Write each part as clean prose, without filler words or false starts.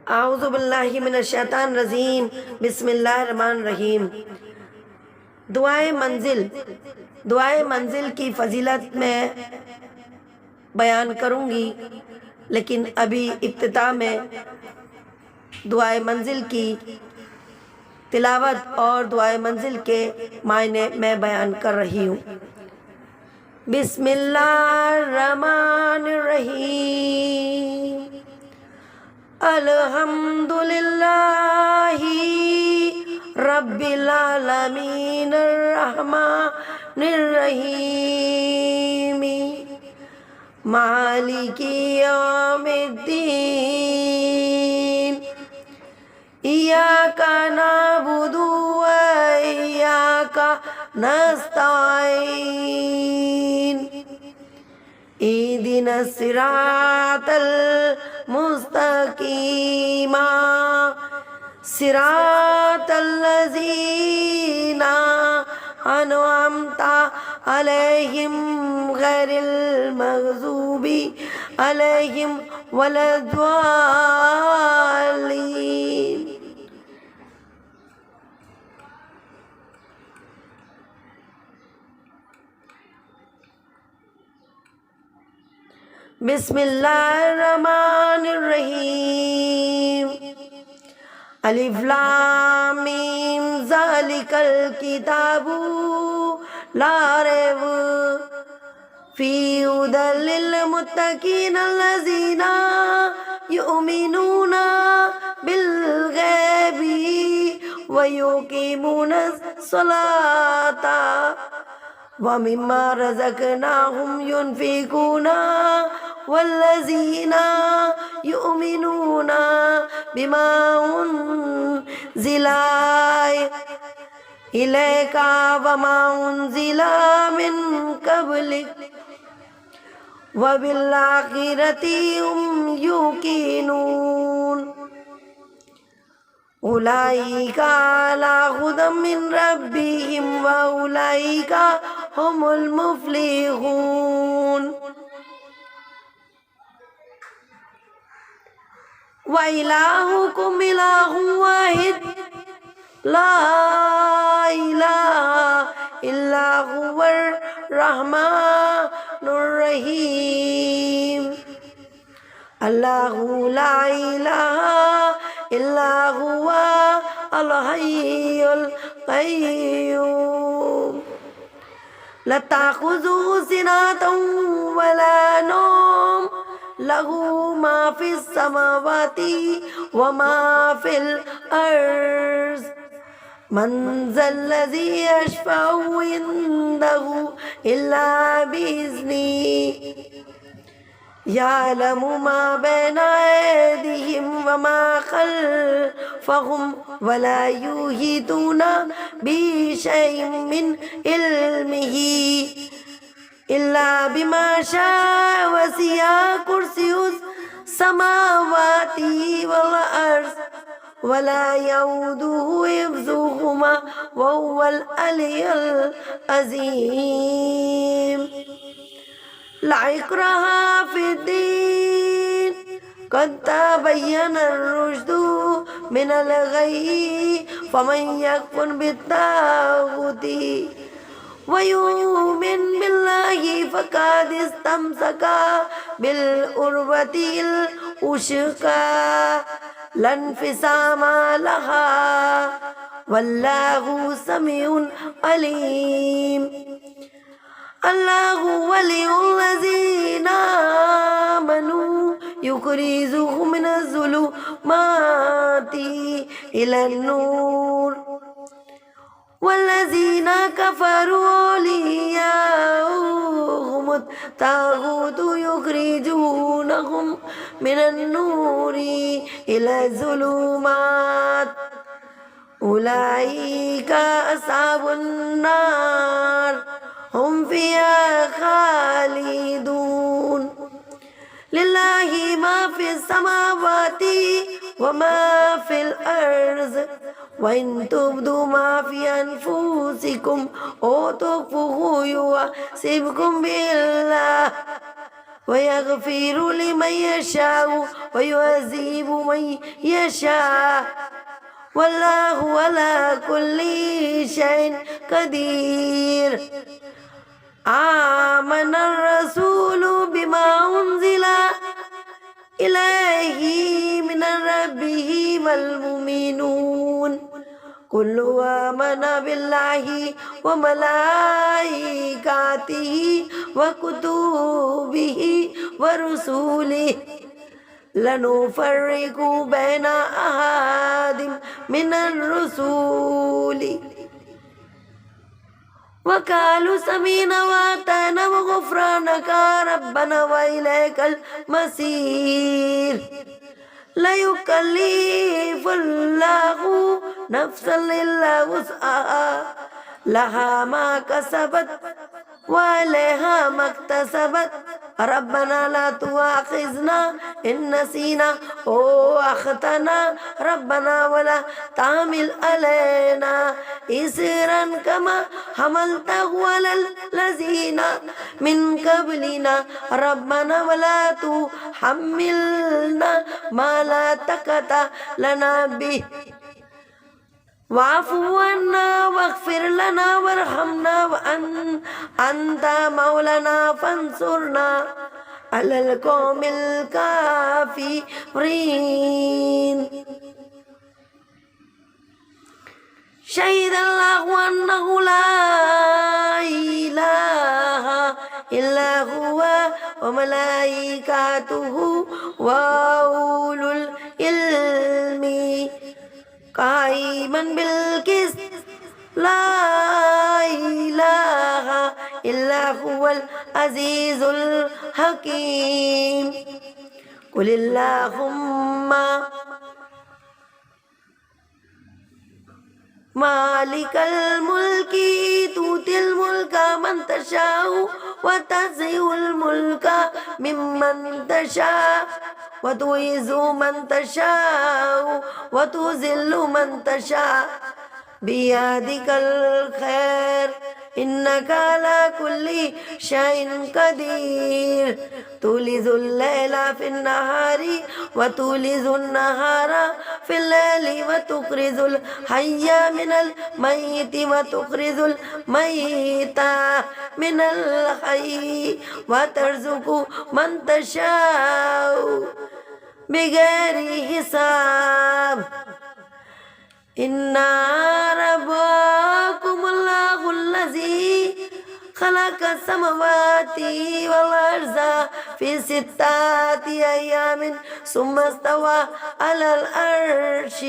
اعوذ باللہ من الشیطان الرجیم، بسم اللہ الرحمن الرحیم۔ دعائے منزل کی فضیلت میں بیان کروں گی، لیکن ابھی ابتدا میں دعائے منزل کی تلاوت اور دعائے منزل کے معنی میں بیان کر رہی ہوں۔ بسم اللہ الرحمن الرحیم۔ الحمدللہ رب العالمین الرحمن الرحیم مالک یوم الدین ایاک نعبد و ایاک نستعین اہدنا الصراط المستقیم صراط الذین انعمت علیہم غیر المغضوب علیہم ولا الضالین۔ بسم اللہ الرحمن الرحیم۔ الف لام میم ذالک الکتاب لا ریب فیہ ھدی للمتقین الذین یؤمنون بالغیب ویقیمون الصلاۃ ومما رزقناہم ینفقون والذین یؤمنون بما انزل الیک وما انزل من قبلک وبالآخرۃ هم یوقنون اولئک علی ھدی من ربہم واولئک هم المفلحون۔ وَإِلَٰهُكُمْ إِلَٰهٌ وَاحِدٌ لَا إِلَٰهَ إِلَّا هُوَ الرَّحْمَٰنُ الرَّحِيمُ۔ اللہ لا الہ الا هو الحی القیوم لا تأخذه سنة ولا نوم لہ ما فی السماوات وما فی الارض من ذا الذی یشفع عنده الا بإذنہ یعلم ما بین ایدیہم وما خلفہم ولا یحیطون بشیء من علمہ الا بما شاء وسع کرسیہ السماوات والارض ولا یئودہ حفظہما وہو العلی العظیم۔ لا اکراہ فی الدین قد تبین الرشد من الغی فمن یکفر بالطاغوت وَيُؤْمِنْ بِاللَّهِ فَقَدِ اسْتَمْسَكَ بِالْعُرْوَةِ الْوُثْقَى لَا انْفِصَامَ لَهَا وَاللَّهُ سَمِيعٌ عَلِيمٌ۔ اللہ ولی الذین آمنوا یخرجهم من الظلمات إلى النور والذین کفروا اولیاؤہم الطاغوت یخرجونہم من النور إلى الظلمات اولئک اصحاب النار ہم فیہا خالدون۔ للہ ما فی السماوات وما فی الارض وَإِن تُبْدُوا مَا فِي أَنفُسِكُمْ أَوْ تُخْفُوهُ يُحَاسِبْكُم بِهِ اللَّهُ ويغفر لمن يشاء ويعذب من يشاء والله على كل شيء قدير. آمن الرسول بما أنزل إليه من ربه والمؤمنون كل آمن بالله وملائكته وكتبه ورسله لا نفرق بين أحد من الرسل وقالوا سمعنا وأطعنا وغفرانك ربنا وإليك المصير. لا يكلف الله نفسا إلا وسعها لها ما كسبت وعليها ما اكتسبت ربنا لا تؤاخذنا إن نسينا أو أخطأنا ربنا ولا تحمل علينا إصرا كما حملته على الذين من قبلنا ربنا ولا تحملنا ما لا طاقة لنا به واعف عنا واغفر لنا وارحمنا وأنت مولانا فانصرنا على القوم الكافرين. شهد الله أنه لا إله إلا هو وملائكته وأولو العلم قائما بالقسط لا إله إلا هو العزيز الحكيم. قل اللهم مالك الملك تؤتي الملك من تشاء وتنزع الملك ممن تشاء وتعز من تشاء وتذل من تشاء بيدك الخير إنك على كل شيء قدير. تولج الليل في النهار وتولج النهار في الليل وتخرج الحي من الميت وتخرج الميت من الحي وترزق من تشاء بغير حساب. إن ربكم الله الذي خلق السماوات والأرض في 6 أيام ثم استوى على العرش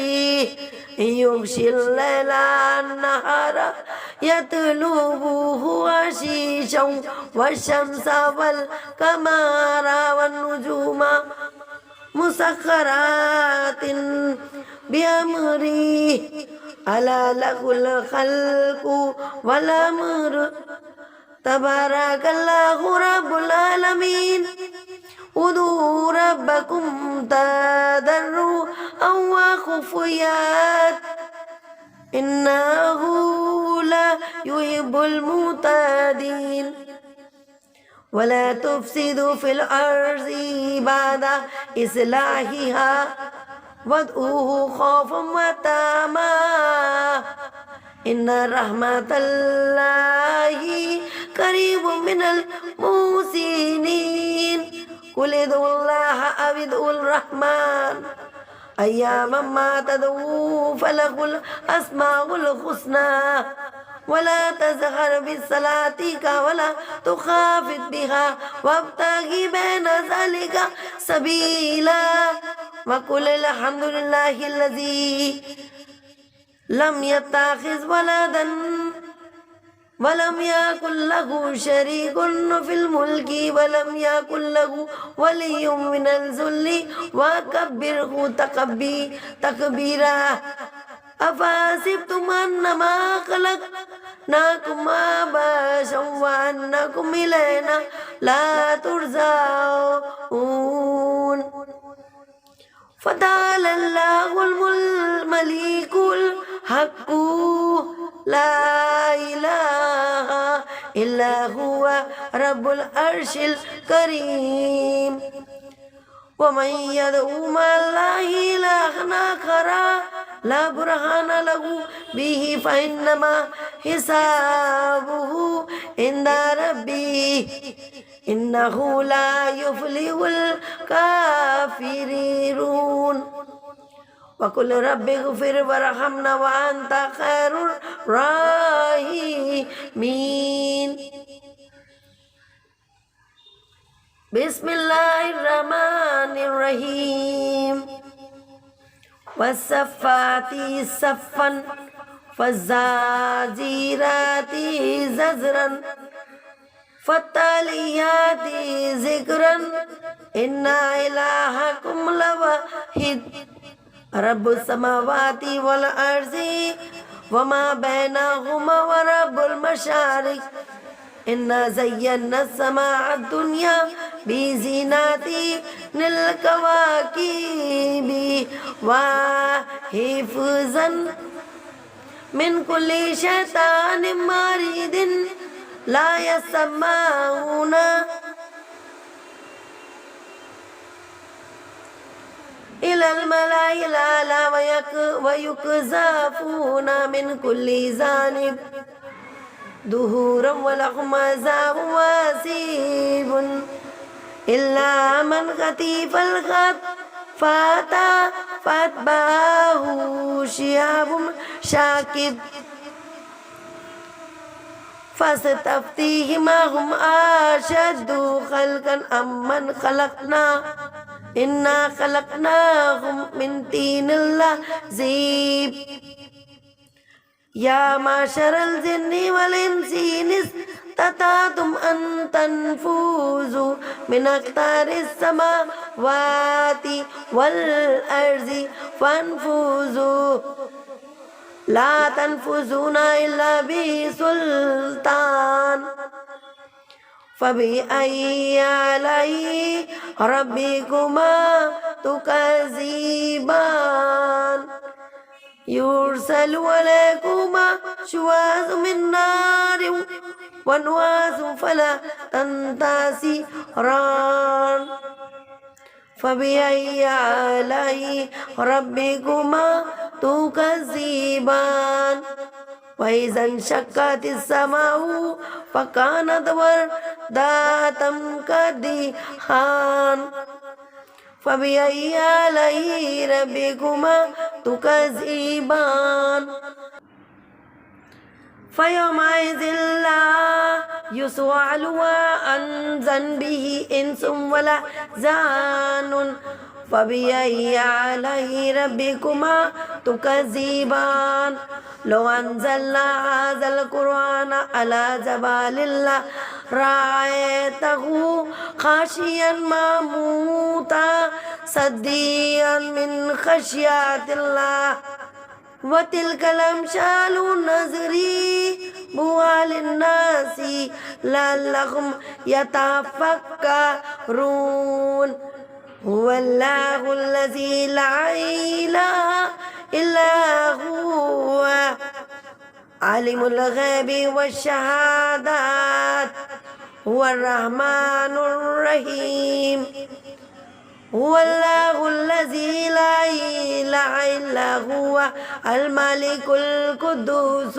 يغشي الليل النهار يطلبه عشيشا والشمس والقمر والنجوم مسخرات بأمره ألا له الخلق والأمر تبارك الله رب العالمين. ادعوا ربكم تضرعا وخفيا إنه لا يحب المعتدين. ولا تفسدوا في الأرض بعد إصلاحها وادعوه خوفا وطمعا إن رحمة الله قريب من المحسنين. قل ادعوا الله أو ادعوا الرحمن أياما ما تدعوا فله الأسماء الحسنى ولا تزهر بصلاتك ولا تخافت بها وابتغ بين ذلك سبيلا وقل الحمد لله الذي لم يتخذ ولدا ولم يكن له شريك في الملك ولم يكن له ولي من الذل وكبره تكبيرا. أفحسبتم أنما خلقناكم عبثا وأنكم إلينا لا ترجعون. فتعالى الله الملك الحق لا إله إلا هو رب العرش الكريم ومن يدعو مع الله إلها آخر لا برهان له به فإنما حسابه عند ربه إنه لا يفلح الكافرون وقل رب اغفر وارحمنا وأنت خير الراحمين بسم الله الرحمن الرحيم والصفات صفا فالزاجرات زجرا فالتاليات ذكرا إن إلهكم لواحد رب السماوات والأرض وما بينهما ورب المشارق إنا زينا السماء الدنيا بزينات للكواكب وحفظا من كل شيطان مارد لا يسمعون إلى الملأ الأعلى ويقذفون من كل جانب دحورا ولهم عذاب واسع إلا من خطف الخطفة فأتبعه شهاب ثاقب فاستفتهم هم أشد خلقا أم من خلقنا إنا خلقناهم من طين لازب يا معشر الجن والإنس إن استطعتم أن تنفذوا من أقطار السماوات والأرض فانفذوا لا تنفذون إلا بسلطان فبأي آلاء ربكما تكذبان يرسل عليكما شواظ من نار ونواس فلا تنتصران فبأي آلاء ربكما تكذبان وإذا انشقت السماء فكانت وردة كالدهان فبأي آلاء ربكما تكذبان فيومئذ لا يسأل عن ذنبه إنس ولا جان فبأي آلاء ربكما تكذبان لو أنزلنا هذا القرآن على جبل لرأيته خاشعا مصدعا صديا من خشية الله وتلك الأمثال نضربها للناس لعلهم يتفكرون هو الله الذي لا إله إلا هو عالم الغيب والشهادات هو الرحمن الرحيم هو الله الذي لا إله إلا هو الملك القدوس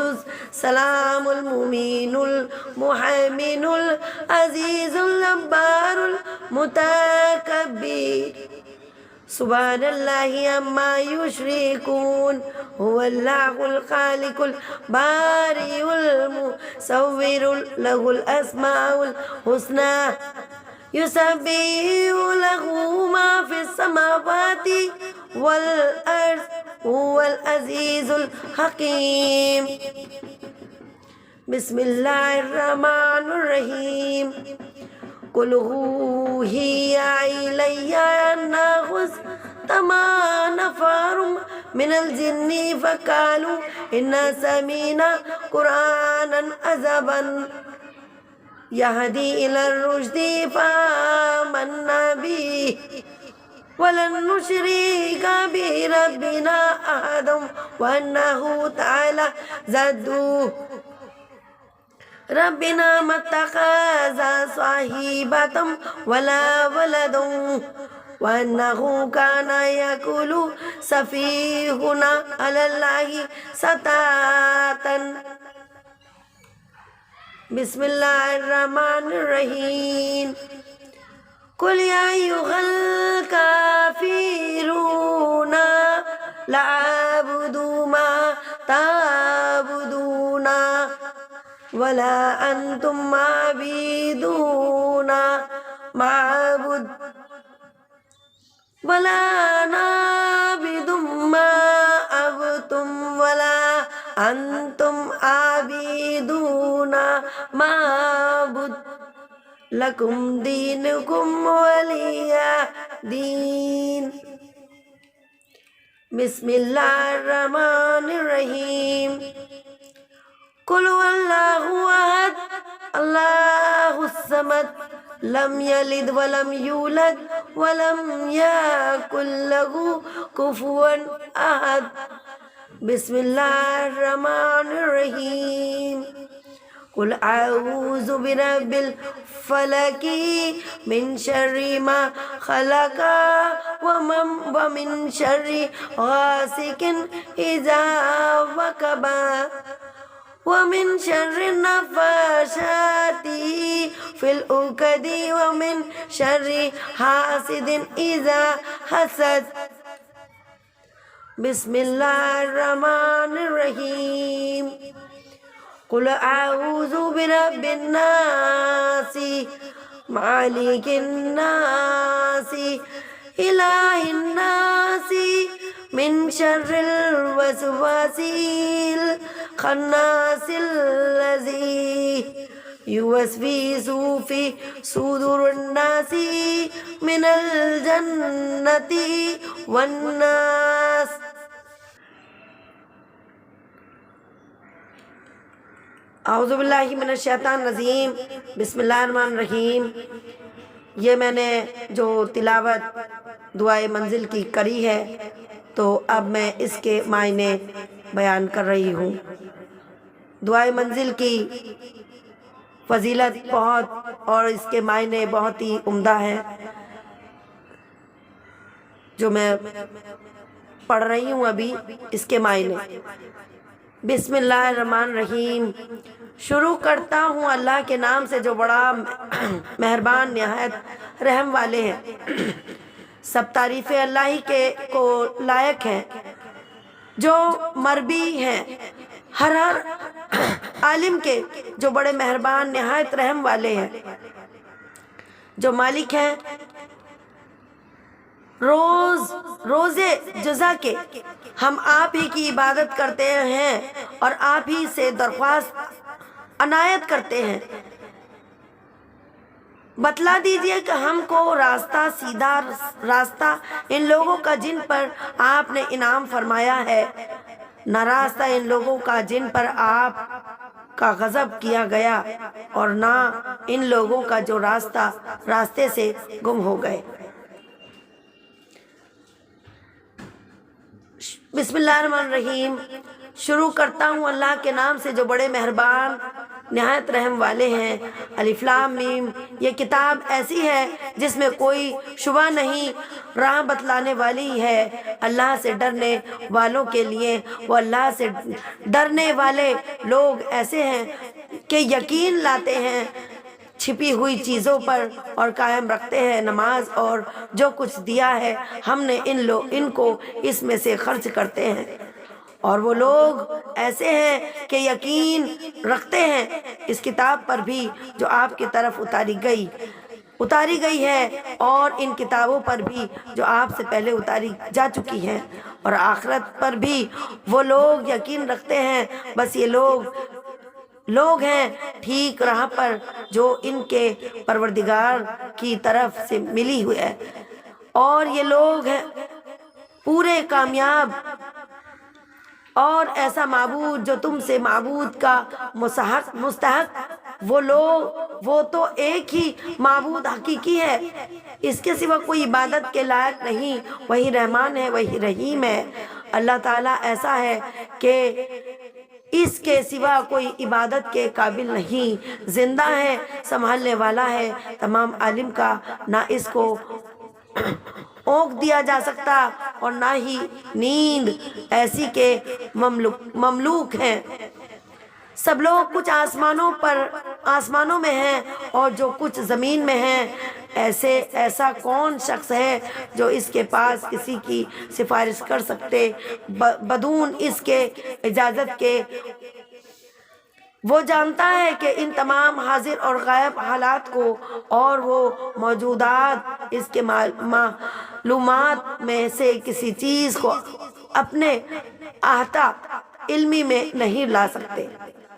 السلام المؤمن المهيمن العزيز الجبار المتكبر سبحان الله عما يشركون هو الله الخالق البارئ المصور له الأسماء الحسنى يسبح له ما في السماوات والأرض هو العزيز الحكيم بسم الله الرحمن الرحيم قل أوحي إلي أنه استمع نفر من الجن فقالوا إنا سمعنا قرآنا عجبا يهدي إلى الرشد فآمنا به ولن نشرك بربنا أحدا وأنه تعالى جده ربنا متخذ صاحبة ولا ولد وأنه كان يقول سفيهنا على الله ستاتا بسم الله الرحمن الرحيم قل يا أيها الكافرون لا أعبد ما تعبدون ولا أنتم عابدون ما أعبد ولا نعبد ما عبدتم ولا أنتم عابدون ما أعبد لكم دينكم ولي دين بسم الله الرحمن الرحيم قل هو الله أحد الله الصمد لم يلد ولم يولد ولم يكن له كفوا أحد بسم الله الرحمن الرحيم قل أعوذ برب الفلق من شر ما خلق ومن شر غاسق إذا وقب ومن شر النفاثات في العقد ومن شر حاسد إذا حسد بسم الله الرحمن الرحيم قل أعوذ برب الناس مالك الناس إله الناس من شر الوسواس الخناس الذي يوسوس في صدور الناس من الجنة والناس اعوذ باللہ من الشیطان الرجیم بسم اللہ الرحمن الرحیم۔ یہ میں نے جو تلاوت دعائے منزل کی کری ہے تو اب میں اس کے معنی بیان کر رہی ہوں۔ دعائے منزل کی فضیلت بہت اور اس کے معنی بہت ہی عمدہ ہیں جو میں پڑھ رہی ہوں ابھی اس کے معنی۔ بسم اللہ الرحمن الرحیم۔ شروع کرتا ہوں اللہ کے نام سے جو بڑا مہربان نہایت رحم والے ہیں۔ سب تعریفیں اللہ ہی کے کو لائق ہیں جو مربی ہیں ہر عالم کے، جو بڑے مہربان نہایت رحم والے ہیں، جو مالک ہیں روزے جزا کے۔ ہم آپ ہی کی عبادت کرتے ہیں اور آپ ہی سے درخواست عنایت کرتے ہیں۔ بتلا دیجئے کہ ہم کو راستہ سیدھا راستہ ان لوگوں کا جن پر آپ نے انعام فرمایا ہے، نہ راستہ ان لوگوں کا جن پر آپ کا غضب کیا گیا، اور نہ ان لوگوں کا جو راستے سے گم ہو گئے۔ بسم اللہ الرحمن الرحیم۔ شروع کرتا ہوں اللہ کے نام سے جو بڑے مہربان نہایت رحم والے ہیں۔ الف لام میم۔ یہ کتاب ایسی ہے جس میں کوئی شبہ نہیں، راہ بتلانے والی ہے اللہ سے ڈرنے والوں کے لیے۔ وہ اللہ سے ڈرنے والے لوگ ایسے ہیں کہ یقین لاتے ہیں چھپی ہوئی چیزوں پر اور قائم رکھتے ہیں نماز، اور جو کچھ دیا ہے ہم نے ان کو اس میں سے خرچ کرتے ہیں۔ اور وہ لوگ ایسے ہیں کہ یقین رکھتے ہیں اس کتاب پر بھی جو آپ کی طرف اتاری گئی ہے، اور ان کتابوں پر بھی جو آپ سے پہلے اتاری جا چکی ہیں، اور آخرت پر بھی وہ لوگ یقین رکھتے ہیں۔ بس یہ لوگ ہیں ٹھیک راہ پر جو ان کے پروردگار کی طرف سے ملی ہوئی ہے، اور یہ لوگ ہیں پورے کامیاب۔ اور ایسا معبود جو تم سے معبود کا مستحق وہ تو ایک ہی معبود حقیقی ہے، اس کے سوا کوئی عبادت کے لائق نہیں۔ وہی رحمان ہے، وہی رحیم ہے۔ اللہ تعالیٰ ایسا ہے کہ اس کے سوا کوئی عبادت کے قابل نہیں، زندہ ہے، سنبھالنے والا ہے تمام عالم کا، نہ اس کو اونک دیا جا سکتا اور نہ ہی نیند ایسی کہ مملوک ہیں۔ سب لوگ کچھ آسمانوں میں ہیں اور جو کچھ زمین میں ہیں، ایسا کون شخص ہے جو اس کے پاس کسی کی سفارش کر سکتے بدون اس کے اجازت کے؟ وہ جانتا ہے کہ ان تمام حاضر اور غائب حالات کو اور وہ موجودات اس کے معلومات میں سے کسی چیز کو اپنے احاطہ علمی میں نہیں لا سکتے،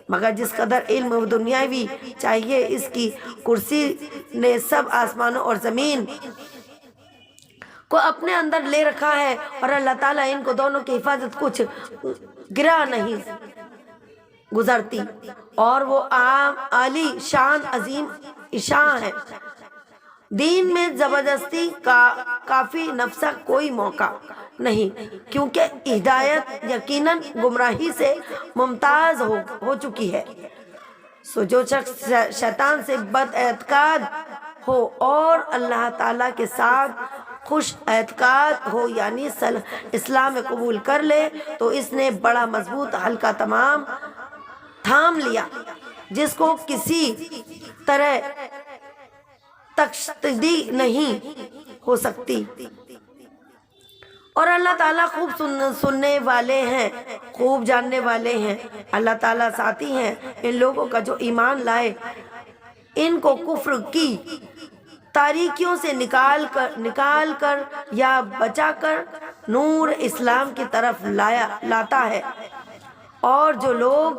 مگر جس قدر علم دنیاوی چاہیے اس کی کرسی نے سب آسمانوں اور زمین کو اپنے اندر لے رکھا ہے، اور اللہ تعالیٰ ان کو دونوں کی حفاظت کچھ گرا نہیں گزرتی، اور وہ عالی شان عظیم شان ہے۔ دین میں زبردستی کا کافی نفسہ کوئی موقع نہیں، کیونکہ ہدایت یقیناً گمراہی سے ممتاز ہو چکی ہے۔ سو جو شخص شیطان سے بد اعتقاد ہو اور اللہ تعالیٰ کے ساتھ خوش اعتقاد ہو، یعنی اسلام میں قبول کر لے، تو اس نے بڑا مضبوط حلقہ تھام لیا جس کو کسی طرح تشدید نہیں ہو سکتی، اور اللہ تعالیٰ خوب سننے والے ہیں، خوب جاننے والے ہیں۔ اللہ تعالیٰ ساتھی ہیں ان لوگوں کا جو ایمان لائے، ان کو کفر کی تاریکیوں سے نکال کر یا بچا کر نور اسلام کی طرف لاتا ہے، اور جو لوگ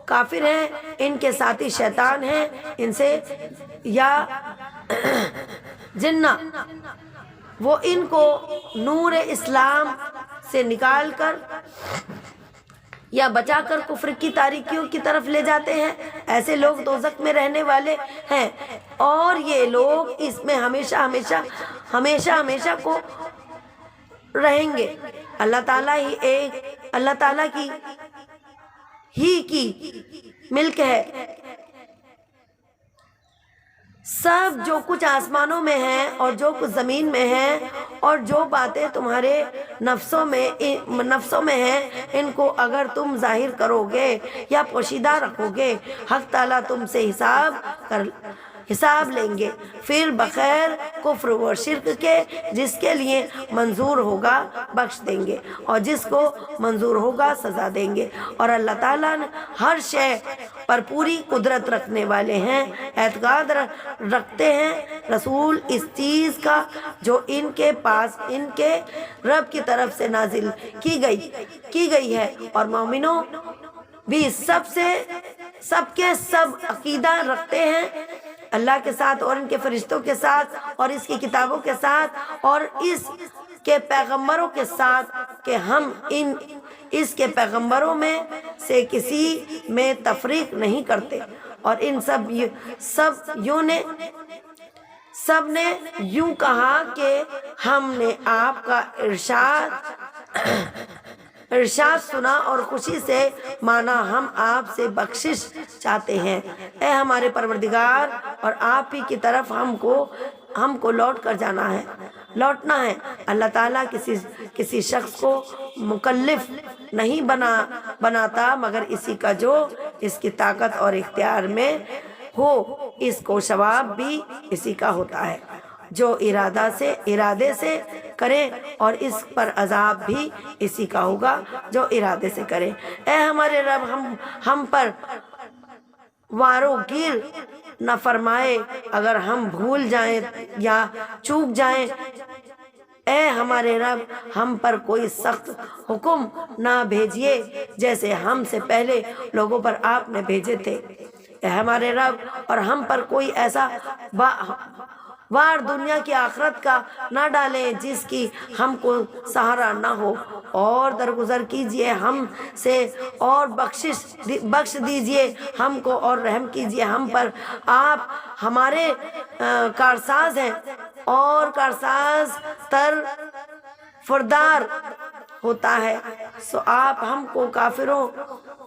کافر ہیں ان کے ساتھی شیطان ہیں، ان سے یا جنہ، وہ ان کو نور اسلام سے نکال کر یا بچا کر کفر کی تاریکیوں کی طرف لے جاتے ہیں۔ ایسے لوگ دوزخ میں رہنے والے ہیں، اور یہ لوگ اس میں ہمیشہ کو رہیں گے۔ اللہ تعالیٰ کی ملک ہے سب جو کچھ آسمانوں میں ہے اور جو کچھ زمین میں ہے، اور جو باتیں تمہارے نفسوں میں ہیں، ان کو اگر تم ظاہر کرو گے یا پوشیدہ رکھو گے، حق تعالیٰ تم سے حساب لیں گے، پھر بغیر کفر و شرک کے جس کے لیے منظور ہوگا بخش دیں گے، اور جس کو منظور ہوگا سزا دیں گے۔ اور اللہ تعالیٰ ہر شے پر پوری قدرت رکھنے والے ہیں، اعتقاد رکھتے ہیں رسول اس چیز کا جو ان کے پاس ان کے رب کی طرف سے نازل کی گئی ہے، اور مومنوں بھی سب کے سب عقیدہ رکھتے ہیں اللہ کے ساتھ اور ان کے فرشتوں کے ساتھ اور اس کی کتابوں کے ساتھ اور اس کے پیغمبروں کے ساتھ کہ ہم اس کے پیغمبروں میں سے کسی میں تفریق نہیں کرتے، اور ان سب نے یوں کہا کہ ہم نے آپ کا ارشاد سنا اور خوشی سے مانا، ہم آپ سے بخشش چاہتے ہیں، اے ہمارے پروردگار، اور آپ ہی کی طرف ہم کو لوٹنا ہے۔ اللہ تعالیٰ کسی شخص کو مکلف نہیں بناتا مگر اسی کا جو اس کی طاقت اور اختیار میں ہو، اس کو ثواب بھی اسی کا ہوتا ہے جو ارادے سے کرے، اور اس پر عذاب بھی اسی کا ہوگا جو ارادے سے کرے۔ اے ہمارے رب، ہم پر وارو گیر نہ فرمائے اگر ہم بھول جائیں یا چوک جائیں۔ اے ہمارے رب، ہم پر کوئی سخت حکم نہ بھیجیے جیسے ہم سے پہلے لوگوں پر آپ نے بھیجے تھے۔ اے ہمارے رب، اور ہم پر کوئی ایسا وار دنیا کی آخرت کا نہ ڈالیں جس کی ہم کو سہارا نہ ہو، اور درگزر کیجئے ہم سے اور بخش دیجئے ہم کو اور رحم کیجئے ہم پر۔ آپ ہمارے کارساز ہیں، اور کارساز طرفدار ہوتا ہے، سو آپ ہم کو کافروں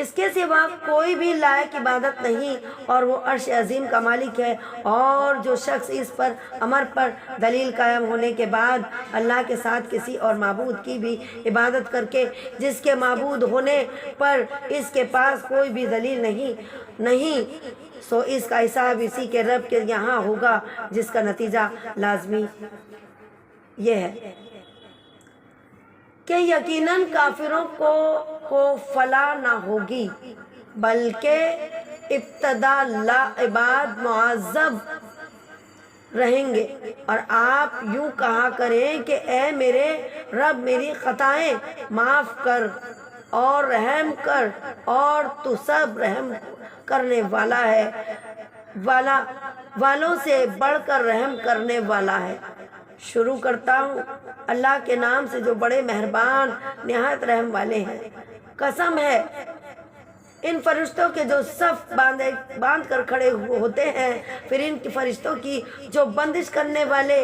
اس کے سوا کوئی بھی لائق عبادت نہیں، اور وہ عرش عظیم کا مالک ہے۔ اور جو شخص اس پر امر پر دلیل قائم ہونے کے بعد اللہ کے ساتھ کسی اور معبود کی بھی عبادت کر کے، جس کے معبود ہونے پر اس کے پاس کوئی بھی دلیل نہیں، سو اس کا حساب اسی کے رب کے یہاں ہوگا، جس کا نتیجہ لازمی یہ ہے کہ یقیناً کافروں کو فلاح نہ ہوگی، بلکہ ابتدا عباد معذب رہیں گے۔ اور آپ یوں کہا کریں کہ اے میرے رب، میری خطائیں معاف کر اور رحم کر، اور تو سب رحم کرنے والا ہے، والوں سے بڑھ کر رحم کرنے والا ہے۔ شروع کرتا ہوں اللہ کے نام سے جو بڑے مہربان نہایت رحم والے ہیں۔ قسم ہے ان فرشتوں کے جو صف باندھ کر کھڑے ہوتے ہیں، پھر ان فرشتوں کی جو بندش کرنے والے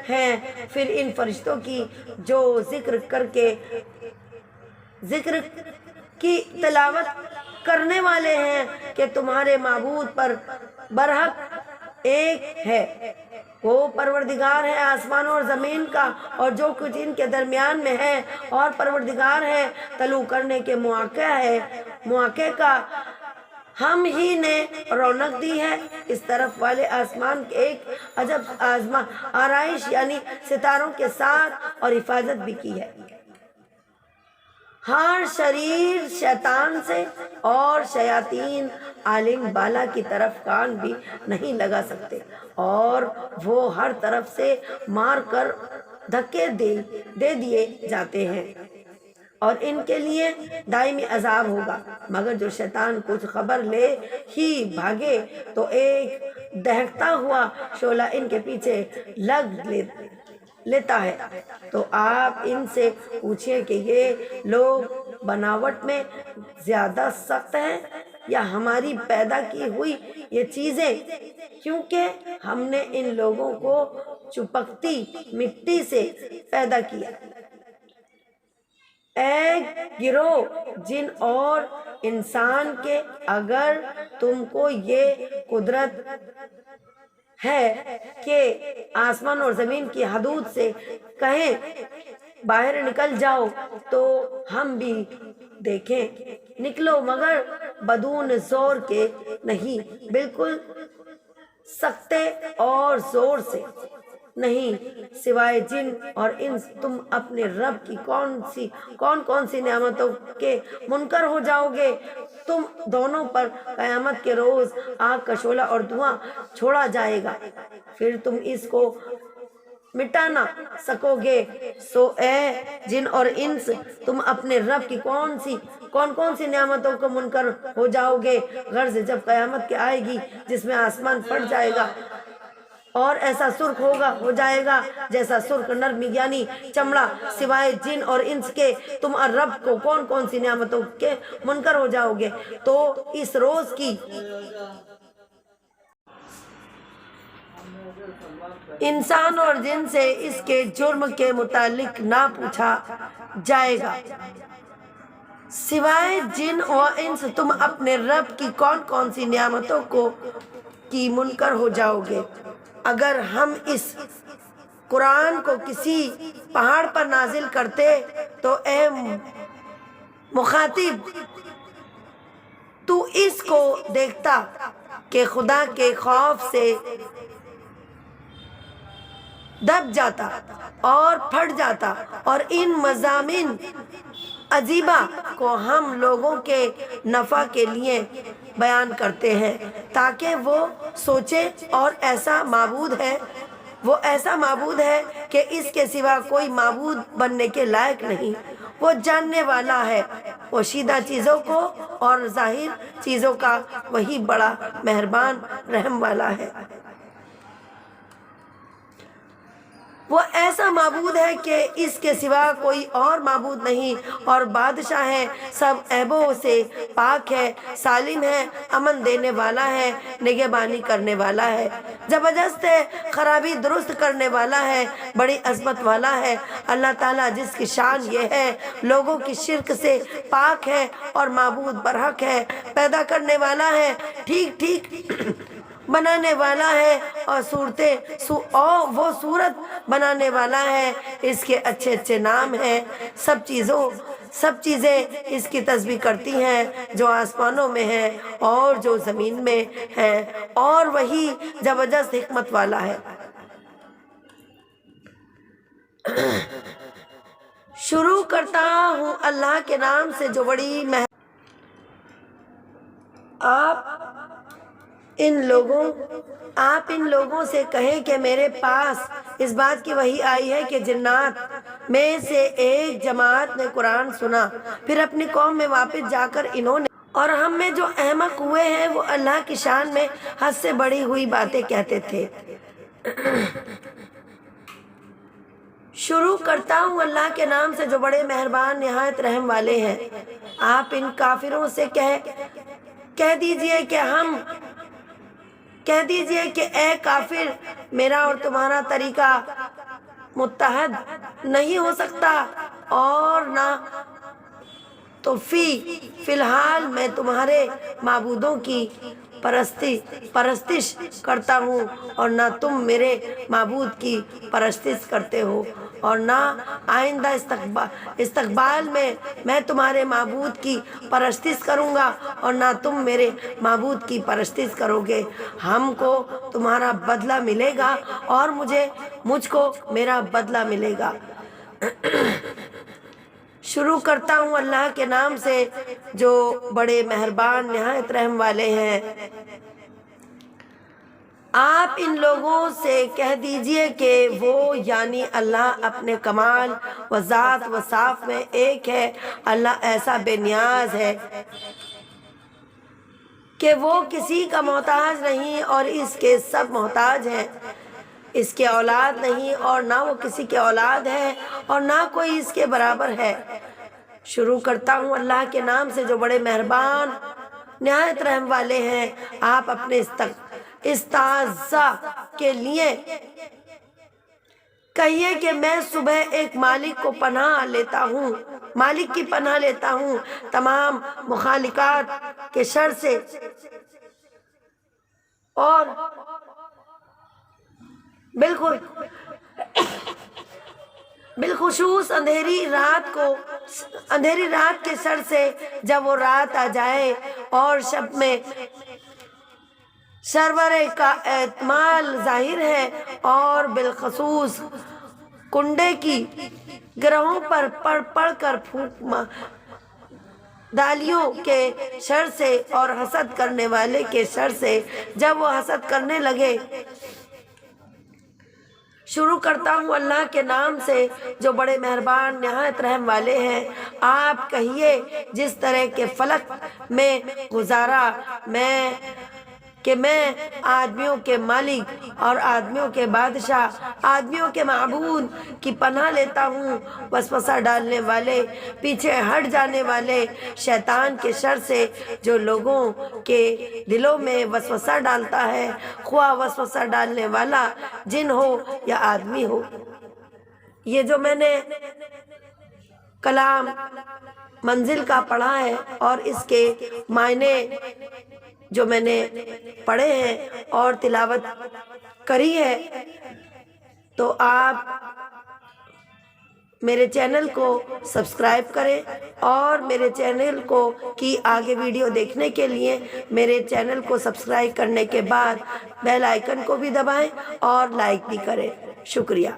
ہیں، پھر ان فرشتوں کی جو ذکر کی تلاوت کرنے والے ہیں کہ تمہارے معبود پر برحق ایک ہے، وہ پروردگار ہے آسمان اور زمین کا اور جو کچھ ان کے درمیان میں ہے، اور پروردگار ہے طلوع کرنے کے مواقع کا۔ ہم ہی نے رونق دی ہے اس طرف والے آسمان کے ایک عجب آرائش یعنی ستاروں کے ساتھ، اور حفاظت بھی کی ہے ہر شریر شیطان سے، اور شیاطین عالم بالا کی طرف کان بھی نہیں لگا سکتے، اور وہ ہر طرف سے مار کر دھکے دے دیے جاتے ہیں، اور ان کے لیے دائمی عذاب ہوگا۔ مگر جو شیطان کچھ خبر لے ہی بھاگے تو ایک دہکتا ہوا شعلہ ان کے پیچھے لگ لیتا ہے۔ تو آپ ان سے پوچھیں کہ یہ لوگ بناوٹ میں زیادہ سخت ہیں یا ہماری پیدا کی ہوئی یہ چیزیں، کیونکہ ہم نے ان لوگوں کو چپکتی مٹی سے پیدا کیا۔ اے گروہ جن اور انسان کے، اگر تم کو یہ قدرت ہے کہ آسمان اور زمین کی حدود سے کہیں باہر نکل جاؤ تو ہم بھی دیکھیں، نکلو، مگر بدون زور کے نہیں، بالکل سکتے اور زور سے نہیں، سوائے جن اور انس تم اپنے رب کی کون سی نعمتوں کے منکر ہو جاؤ گے۔ تم دونوں پر قیامت کے روز آگ کا شعلہ اور دھواں چھوڑا جائے گا، پھر تم اس کو مٹا نہ سکو گے۔ سو اے جن اور انس تم اپنے رب کی کون سی نعمتوں کو منکر ہو جاؤ گے، غرض جب قیامت کے آئے گی جس میں آسمان پھٹ جائے گا اور ایسا سرخ ہو جائے گا جیسا سرخ نرمی یعنی چمڑا، سوائے جن اور انس کے تم اور رب کو کون سی نعمتوں کے منکر ہو جاؤ گے۔ تو اس روز کی انسان اور جن سے اس کے جرم کے متعلق نہ پوچھا جائے گا، سوائے جن اور انس تم اپنے رب کی کون سی نعمتوں کی منکر ہو جاؤ گے۔ اگر ہم اس قرآن کو کسی پہاڑ پر نازل کرتے تو اے مخاطب تو اس کو دیکھتا کہ خدا کے خوف سے دب جاتا اور پھٹ جاتا، اور ان مضامین عجیبہ کو ہم لوگوں کے نفع کے لیے بیان کرتے ہیں تاکہ وہ سوچے، اور وہ ایسا معبود ہے کہ اس کے سوا کوئی معبود بننے کے لائق نہیں۔ وہ جاننے والا ہے پوشیدہ چیزوں کو اور ظاہر چیزوں کا، وہی بڑا مہربان رحم والا ہے۔ وہ ایسا معبود ہے کہ اس کے سوا کوئی اور معبود نہیں، اور بادشاہ ہے، سب عیبوں سے پاک ہے، سالم ہے، امن دینے والا ہے، نگہبانی کرنے والا ہے، زبردست ہے، خرابی درست کرنے والا ہے، بڑی عظمت والا ہے۔ اللہ تعالیٰ جس کی شان یہ ہے، لوگوں کی شرک سے پاک ہے اور معبود برحق ہے، پیدا کرنے والا ہے، ٹھیک ٹھیک بنانے والا ہے، اور وہ صورت بنانے والا ہے۔ اس کے اچھے اچھے نام ہیں، سب چیزیں اس کی تسبیح کرتی ہیں، جو آسمانوں میں ہیں اور جو زمین میں ہیں، اور وہی زبردست حکمت والا ہے۔ شروع کرتا ہوں اللہ کے نام سے جو بڑی آپ ان لوگوں سے کہیں کہ میرے پاس اس بات کی وحی آئی ہے کہ جنات میں سے ایک جماعت نے قرآن سنا، پھر اپنی قوم میں واپس جا کر انہوں نے، اور ہم میں جو احمق ہوئے ہیں وہ اللہ کی شان میں حد سے بڑی ہوئی باتیں کہتے تھے۔ شروع کرتا ہوں اللہ کے نام سے جو بڑے مہربان نہایت رحم والے ہیں۔ آپ ان کافروں سے کہہ دیجئے کہ اے کافر، میرا اور تمہارا طریقہ متحد نہیں ہو سکتا، اور نہ تو فی الحال میں تمہارے معبودوں کی پرستش کرتا ہوں، اور نہ تم میرے معبود کی پرستش کرتے ہو، اور نہ آئندہ استقبال میں تمہارے معبود کی پرستش کروں گا، اور نہ تم میرے معبود کی پرستش کرو گے۔ ہم کو تمہارا بدلہ ملے گا اور مجھ کو میرا بدلہ ملے گا۔ شروع کرتا ہوں اللہ کے نام سے جو بڑے مہربان نہایت رحم والے ہیں۔ آپ ان لوگوں سے کہہ دیجئے کہ وہ یعنی اللہ اپنے کمال و ذات و صاف میں ایک ہے، اللہ ایسا بے نیاز ہے کہ وہ کسی کا محتاج نہیں اور اس کے سب محتاج ہیں، اس کے اولاد نہیں اور نہ وہ کسی کے اولاد ہے اور نہ کوئی اس کے برابر ہے۔ شروع کرتا ہوں اللہ کے نام سے جو بڑے مہربان نہایت رحم والے ہیں۔ آپ اپنے استعاذہ کے لیے کہیے کہ میں صبح ایک مالک کی پناہ لیتا ہوں تمام مخلوقات کے شر سے، اور بالخصوص اندھیری رات کے شر سے جب وہ رات آ جائے، اور شب میں سرور کا اعتمال ظاہر ہے، اور بالخصوص کنڈے کی گرہوں پر پڑھ کر پھونک دالیوں کے شر سے، اور حسد کرنے والے کے شر سے جب وہ حسد کرنے لگے۔ شروع کرتا ہوں اللہ کے نام سے جو بڑے مہربان نہایت رحم والے ہیں۔ آپ کہیے جس طرح کے فلک میں گزارا کہ میں آدمیوں کے مالک اور آدمیوں کے بادشاہ، آدمیوں کے معبود کی پناہ لیتا ہوں وسوسہ ڈالنے والے، پیچھے ہٹ جانے والے شیطان کے شر سے، جو لوگوں کے دلوں میں وسوسہ ڈالتا ہے، خواہ وسوسہ ڈالنے والا جن ہو یا آدمی ہو۔ یہ جو میں نے کلام منزل کا پڑھا ہے اور اس کے معنی جو میں نے پڑھے ہیں اور تلاوت کری ہے، تو آپ میرے چینل کو سبسکرائب کریں، اور میرے چینل کی آگے ویڈیو دیکھنے کے لیے میرے چینل کو سبسکرائب کرنے کے بعد بیل آئیکن کو بھی دبائیں اور لائک بھی کریں۔ شکریہ۔